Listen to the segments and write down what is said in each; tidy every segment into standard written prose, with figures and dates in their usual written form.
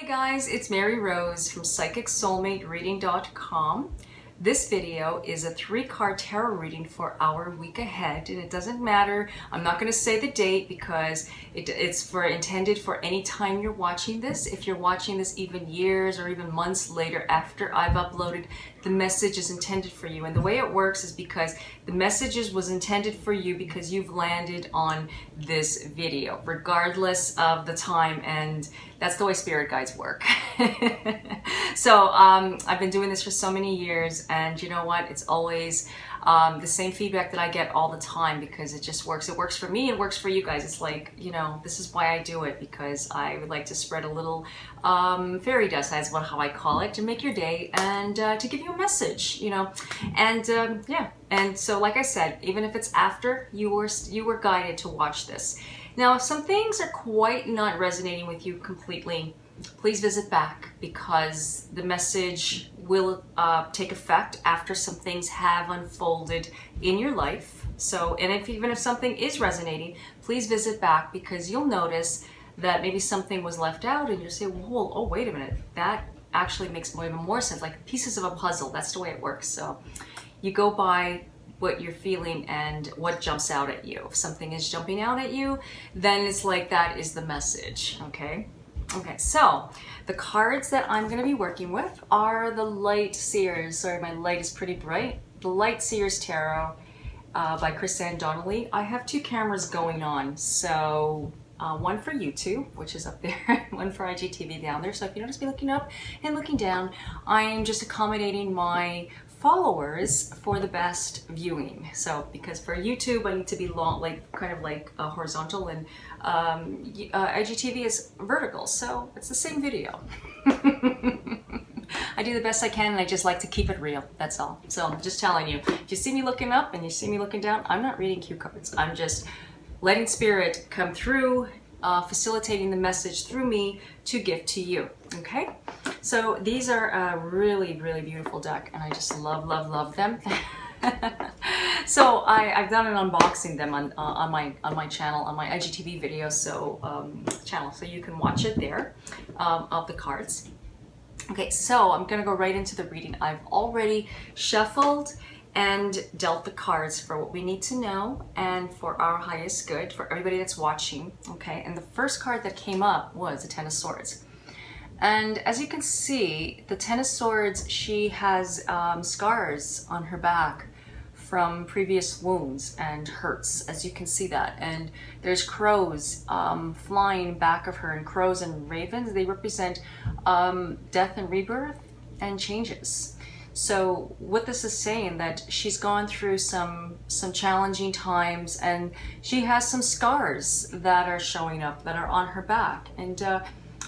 Hey guys, it's Mary Rose from PsychicSoulmateReading.com. This video is a 3-card tarot reading for our week ahead, and it doesn't matter. I'm not going to say the date because it's intended for any time you're watching this. If you're watching this even years or even months later after I've uploaded, the message is intended for you. And the way it works is because the message was intended for you because you've landed on this video, regardless of the time, and that's the way spirit guides work. So I've been doing this for so many years, and you know what? It's always the same feedback that I get all the time because it just works. It works for me, it works for you guys. It's like, you know, this is why I do it, because I would like to spread a little fairy dust, that's how I call it, to make your day and to give you a message, you know. And yeah, and so like I said, even if it's after you were guided to watch this. Now, if some things are quite not resonating with you completely, please visit back, because the message will take effect after some things have unfolded in your life. So, and even if something is resonating, please visit back, because you'll notice that maybe something was left out and you'll say, well, oh, wait a minute, that actually makes even more sense, like pieces of a puzzle. That's the way it works. So you go by what you're feeling and what jumps out at you. If something is jumping out at you, then it's like that is the message, okay? Okay, so the cards that I'm going to be working with are the Light Seers. Sorry, my light is pretty bright. The Light Seers Tarot by Chris-Anne Donnelly. I have 2 cameras going on, so one for YouTube, which is up there, one for IGTV down there. So if you notice me looking up and looking down, I'm just accommodating my followers for the best viewing. So because for YouTube I need to be long, like kind of like horizontal, and IGTV is vertical, so it's the same video. I do the best I can, and I just like to keep it real, that's all. So I'm just telling you, if you see me looking up and you see me looking down, I'm not reading cue cards. I'm just letting spirit come through, facilitating the message through me to give to you, okay? So these are a really, really beautiful deck, and I just love, love, love them. So I've done an unboxing them on my channel, on my IGTV video, so channel, so you can watch it there, of the cards. Okay, so I'm gonna go right into the reading. I've already shuffled and dealt the cards for what we need to know and for our highest good, for everybody that's watching, okay? And the first card that came up was the Ten of Swords. And as you can see, the Ten of Swords, she has scars on her back from previous wounds and hurts, as you can see that. And there's crows flying back of her, and crows and ravens, they represent death and rebirth and changes. So what this is saying, that she's gone through some challenging times, and she has some scars that are showing up, that are on her back. And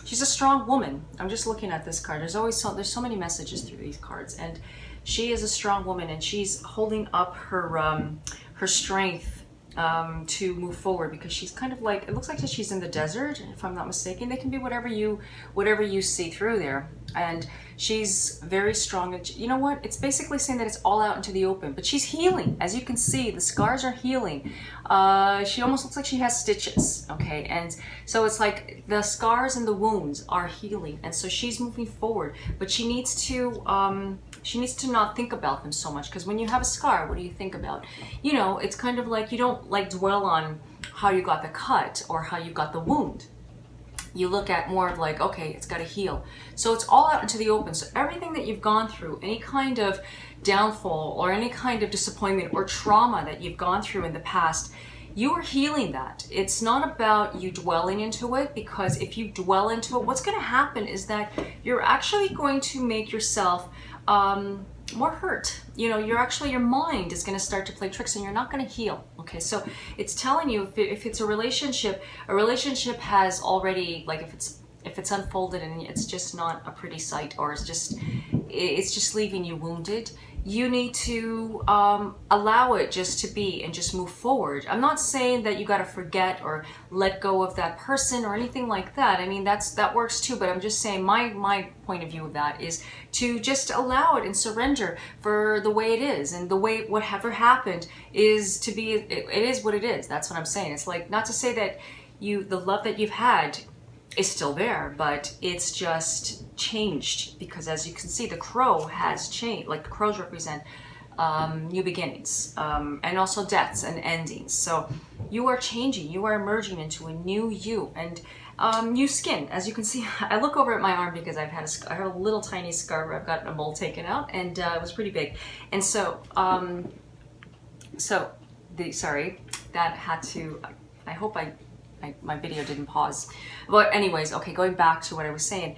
she's a strong woman. I'm just looking at this card. There's so many messages through these cards, and she is a strong woman, and she's holding up her strength to move forward, because she's kind of like, it looks like that she's in the desert, if I'm not mistaken. They can be whatever you see through there, and she's very strong. And you know what, it's basically saying that it's all out into the open, but she's healing. As you can see, the scars are healing. She almost looks like she has stitches, okay? And so it's like the scars and the wounds are healing, and so she's moving forward, but she needs to not think about them so much, because when you have a scar, what do you think about? You know, it's kind of like you don't like dwell on how you got the cut or how you got the wound. You look at more of like, okay, it's got to heal. So it's all out into the open. So everything that you've gone through, any kind of downfall or any kind of disappointment or trauma that you've gone through in the past, you are healing that. It's not about you dwelling into it, because if you dwell into it, what's going to happen is that you're actually going to make yourself more hurt. You know, your mind is going to start to play tricks, and you're not going to heal. Okay, so it's telling you, if it's a relationship has already, like, if it's unfolded and it's just not a pretty sight, or it's just leaving you wounded, you need to allow it just to be and just move forward. I'm not saying that you got to forget or let go of that person or anything like that. I mean, that works too, but I'm just saying my point of view of that is to just allow it and surrender for the way it is, and the way whatever happened is to be, it is what it is. That's what I'm saying. It's like, not to say that the love that you've had is still there, but it's just changed, because as you can see, the crow has changed. Like the crows represent new beginnings, and also deaths and endings. So you are changing, you are emerging into a new you, and new skin. As you can see, I look over at my arm because I have a little tiny scar where I've got a mole taken out, and it was pretty big. And so, sorry, that had to, I hope my video didn't pause. But anyways, okay, going back to what I was saying,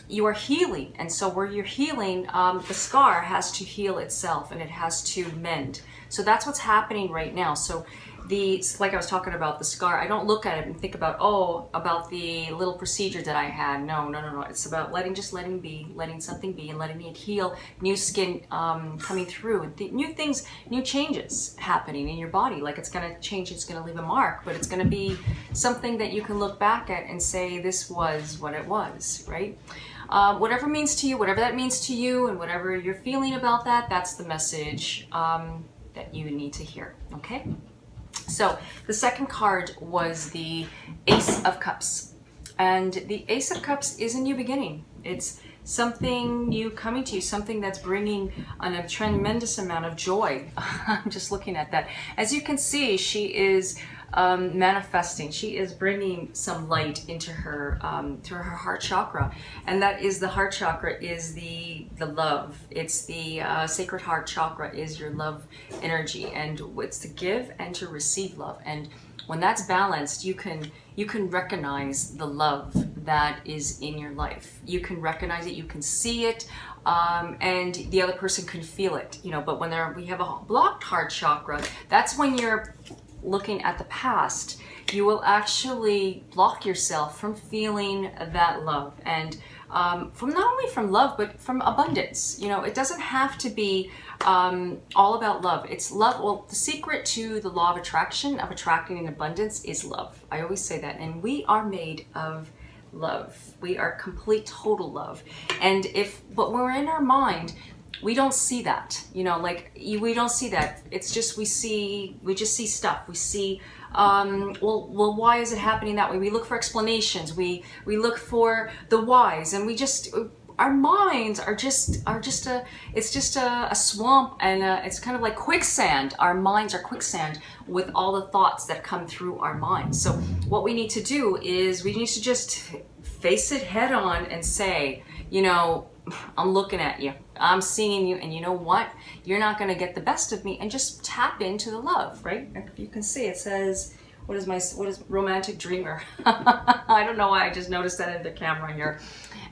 you are healing. And so where you're healing, the scar has to heal itself, and it has to mend. So that's what's happening right now. So like I was talking about the scar, I don't look at it and think about, about the little procedure that I had. No. It's about letting be, letting something be, and letting it heal. New skin coming through, and new things, new changes happening in your body. Like it's going to change, it's going to leave a mark, but it's going to be something that you can look back at and say, this was what it was, right? Whatever means to you, whatever that means to you, and whatever you're feeling about that, that's the message that you need to hear, okay? So the second card was the Ace of Cups. And the Ace of Cups is a new beginning. It's something new coming to you, something that's bringing a tremendous amount of joy. I'm just looking at that. As you can see, she is manifesting. She is bringing some light into her to her heart chakra, and that is the heart chakra is the love. It's the sacred heart chakra is your love energy, and it's to give and to receive love. And when that's balanced, you can recognize the love that is in your life. You can recognize it. You can see it. And the other person can feel it. But when we have a blocked heart chakra, that's when you're looking at the past, you will actually block yourself from feeling that love, and from not only from love but from abundance. It doesn't have to be all about love. It's love. Well, the secret to the law of attraction, of attracting an abundance, is love. I always say that, and we are made of love. We are complete, total love. But when we're in our mind, we don't see that, we don't see that. It's just, we just see stuff. We see, well, why is it happening that way? We look for explanations. We look for the whys, and our minds are just a swamp, and it's kind of like quicksand. Our minds are quicksand with all the thoughts that come through our minds. So what we need to do is we need to just face it head on and say, I'm looking at you, I'm seeing you, and you know what? You're not going to get the best of me, and just tap into the love, right? If you can see, it says, what is romantic dreamer? I don't know why I just noticed that in the camera here.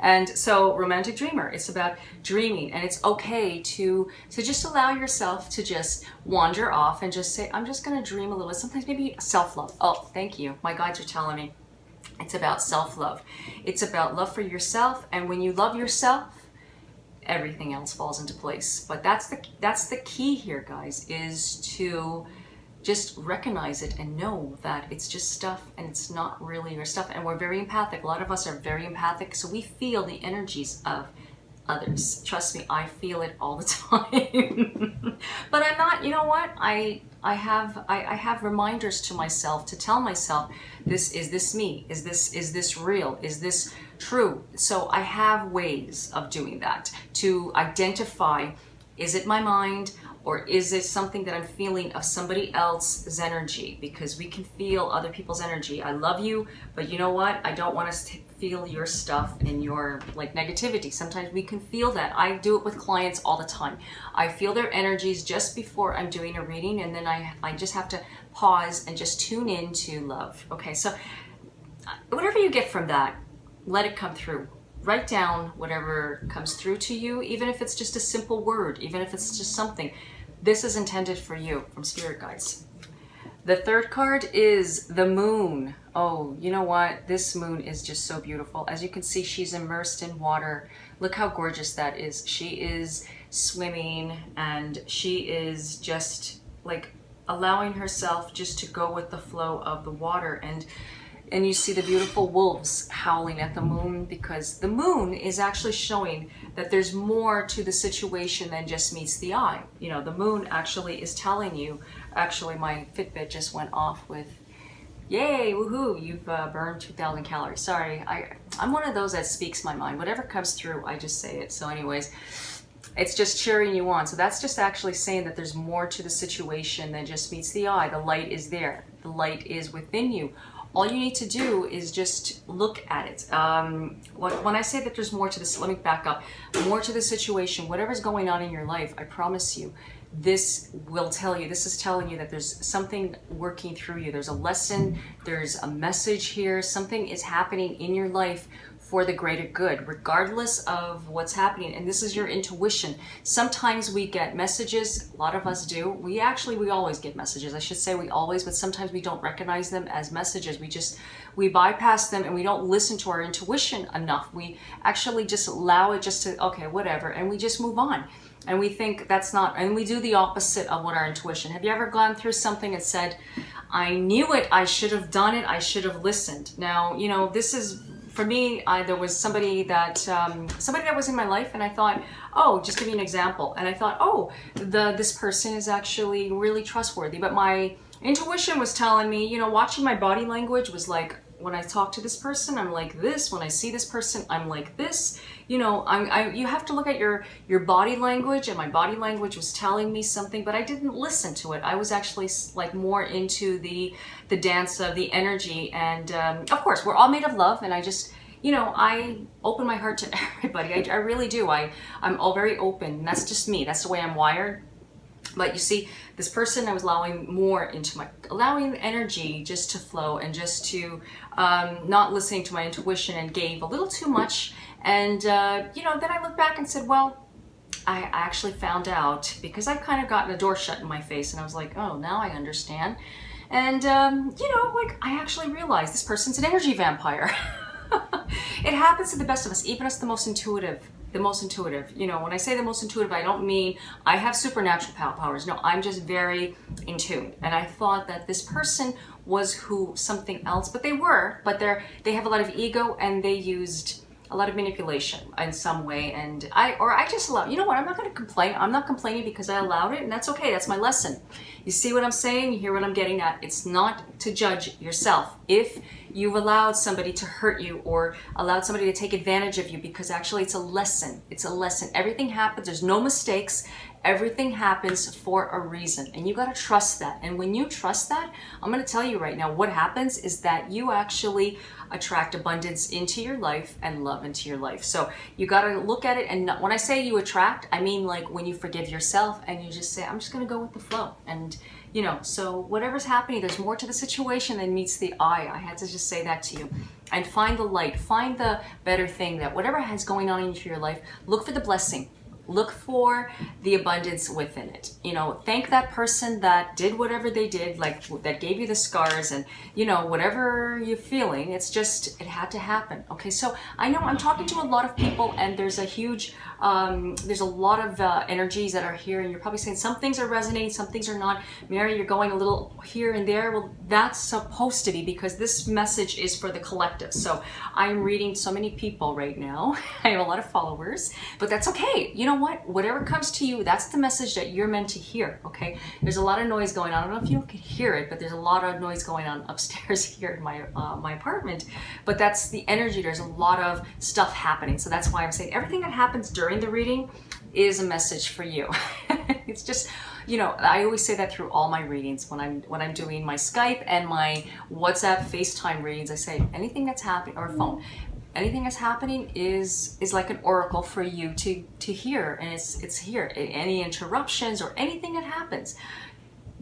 And so romantic dreamer, it's about dreaming, and it's okay to just allow yourself to just wander off and just say, I'm just going to dream a little bit. Sometimes maybe self-love. Oh, thank you. My guides are telling me. It's about self-love. It's about love for yourself, and when you love yourself, everything else falls into place. But that's the key here, guys, is to just recognize it and know that it's just stuff, and it's not really your stuff. And we're very empathic. A lot of us are very empathic, so we feel the energies of others. Trust me, I feel it all the time. But I'm not, you know what? I have reminders to myself to tell myself, is this me? Is this real? Is this true? So I have ways of doing that to identify, is it my mind, or is it something that I'm feeling of somebody else's energy? Because we can feel other people's energy. I love you, but you know what? I don't want to feel your stuff and your negativity. Sometimes we can feel that. I do it with clients all the time. I feel their energies just before I'm doing a reading, and then I just have to pause and just tune into love. Okay, so whatever you get from that, let it come through. Write down whatever comes through to you, even if it's just a simple word, even if it's just something. This is intended for you from Spirit Guides. The third card is the moon. Oh, you know what? This moon is just so beautiful. As you can see, she's immersed in water. Look how gorgeous that is. She is swimming, and she is just allowing herself just to go with the flow of the water. And you see the beautiful wolves howling at the moon, because the moon is actually showing that there's more to the situation than just meets the eye. The moon actually is telling you, actually my Fitbit just went off with Yay, woohoo, you've burned 2,000 calories. Sorry, I'm one of those that speaks my mind. Whatever comes through, I just say it. So anyways, it's just cheering you on. So that's just actually saying that there's more to the situation than just meets the eye. The light is there. The light is within you. All you need to do is just look at it. When I say that there's more to this, let me back up. More to the situation, whatever's going on in your life, I promise you, this will tell you, this is telling you that there's something working through you. There's a lesson, there's a message here, something is happening in your life for the greater good, regardless of what's happening. And this is your intuition. Sometimes we get messages, a lot of us do. We always get messages. I should say we always, but sometimes we don't recognize them as messages. We bypass them and we don't listen to our intuition enough. We actually just allow it just to, okay, whatever, and we just move on. And we think that's not, and we do the opposite of what our intuition. Have you ever gone through something and said, I knew it, I should have done it, I should have listened? Now, you know, this is, for me, there was somebody that was in my life, and I thought, oh, just give you an example. And I thought, oh, this person is actually really trustworthy. But my intuition was telling me, you know, watching my body language was like, when I talk to this person, I'm like this. When I see this person, I'm like this. You know, you have to look at your body language, and my body language was telling me something, but I didn't listen to it. I was actually like more into the dance of the energy, and of course, we're all made of love, and I just, you know, I open my heart to everybody. I really do. I'm all very open. That's just me. That's the way I'm wired. But you see, this person, I was allowing energy just to flow, and just to not listening to my intuition, and gave a little too much. And, you know, then I looked back and said, well, I actually found out, because I've kind of gotten a door shut in my face, and I was like, oh, now I understand. And, you know, like, I actually realized this person's an energy vampire. It happens to the best of us, even us the most intuitive. You know, when I say the most intuitive, I don't mean I have supernatural powers. No, I'm just very in tune. And I thought that this person was something else, but they have a lot of ego, and they used a lot of manipulation in some way. And I just allowed, you know what, I'm not going to complain. I'm not complaining because I allowed it, and that's okay. That's my lesson. You see what I'm saying? You hear what I'm getting at? It's not to judge yourself. If you've allowed somebody to hurt you, or allowed somebody to take advantage of you, because actually it's a lesson. It's a lesson. Everything happens. There's no mistakes. Everything happens for a reason, and you got to trust that. And when you trust that, I'm going to tell you right now, what happens is that you actually attract abundance into your life and love into your life. So you got to look at it. And when I say you attract, I mean like when you forgive yourself and you just say, I'm just going to go with the flow. And you know, so whatever's happening, there's more to the situation than meets the eye. I had to just say that to you. And find the light, find the better thing, that whatever has going on into your life, look for the blessing. Look for the abundance within it. You know, thank that person that did whatever they did, like that gave you the scars, and you know, whatever you're feeling, it's just, it had to happen. Okay, so I know I'm talking to a lot of people, and there's a lot of energies that are here, and you're probably saying some things are resonating, some things are not. Mary, you're going a little here and there. Well, that's supposed to be, because this message is for the collective. So I'm reading so many people right now. I have a lot of followers, but that's okay. You know what? Whatever comes to you, that's the message that you're meant to hear, okay? There's a lot of noise going on. I don't know if you can hear it, but there's a lot of noise going on upstairs here in my apartment. But that's the energy. There's a lot of stuff happening. So that's why I'm saying everything that happens during the reading is a message for you. It's just, you know, I always say that through all my readings. When I'm doing my Skype and my WhatsApp, FaceTime readings, I say anything that's happening, or phone, anything that's happening is like an oracle for you to hear, and it's here. Any interruptions or anything that happens.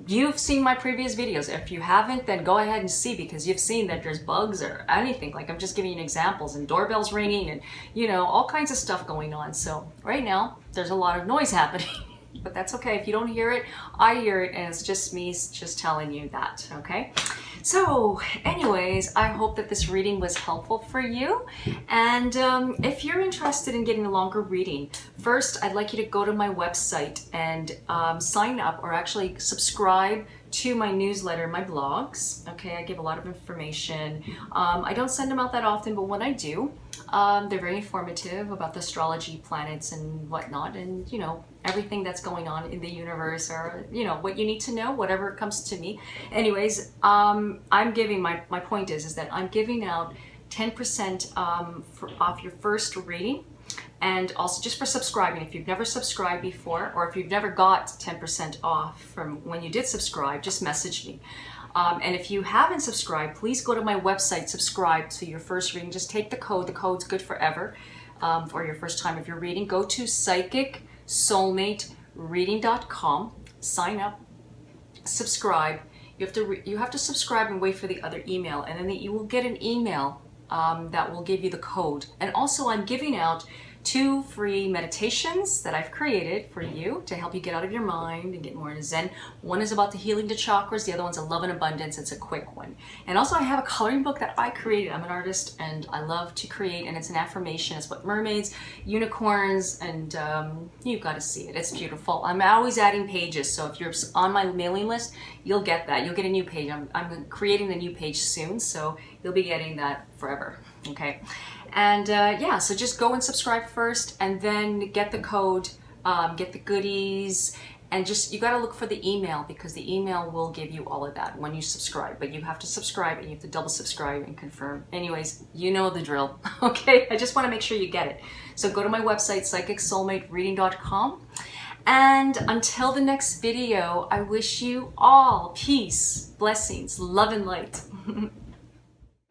You've seen my previous videos. If you haven't, then go ahead and see, because you've seen that there's bugs or anything. Like, I'm just giving you examples, and doorbells ringing, and you know, all kinds of stuff going on. So right now there's a lot of noise happening. But that's okay. If you don't hear it, I hear it, and it's just me just telling you that, okay? So anyways, I hope that this reading was helpful for you. And if you're interested in getting a longer reading, first I'd like you to go to my website and sign up, or actually subscribe to my newsletter, my blogs. Okay, I give a lot of information. I don't send them out that often, but when I do, they're very informative about the astrology, planets, and whatnot, and you know, everything that's going on in the universe, or you know, what you need to know, whatever comes to me. Anyways, I'm giving, my point is that I'm giving out 10% off your first reading. And also just for subscribing, if you've never subscribed before, or if you've never got 10% off from when you did subscribe, just message me. And if you haven't subscribed, please go to my website, subscribe to your first reading. Just take the code. The code's good forever for your first time of your reading. Go to psychicsoulmatereading.com, sign up, subscribe. You have to subscribe and wait for the other email, and then you will get an email that will give you the code. And also I'm giving out 2 free meditations that I've created for you to help you get out of your mind and get more into Zen. One is about the healing the chakras, the other one's a love and abundance. It's a quick one. And also I have a coloring book that I created. I'm an artist and I love to create, and it's an affirmation. It's about mermaids, unicorns, and you've got to see it. It's beautiful. I'm always adding pages, so if you're on my mailing list, you'll get that. You'll get a new page. I'm creating a new page soon, so you'll be getting that forever. Okay. And yeah, so just go and subscribe first, and then get the code, get the goodies, and just, you got to look for the email, because the email will give you all of that when you subscribe. But you have to subscribe, and you have to double subscribe and confirm. Anyways, you know the drill. Okay, I just want to make sure you get it. So go to my website, psychicsoulmatereading.com. And until the next video, I wish you all peace, blessings, love, and light.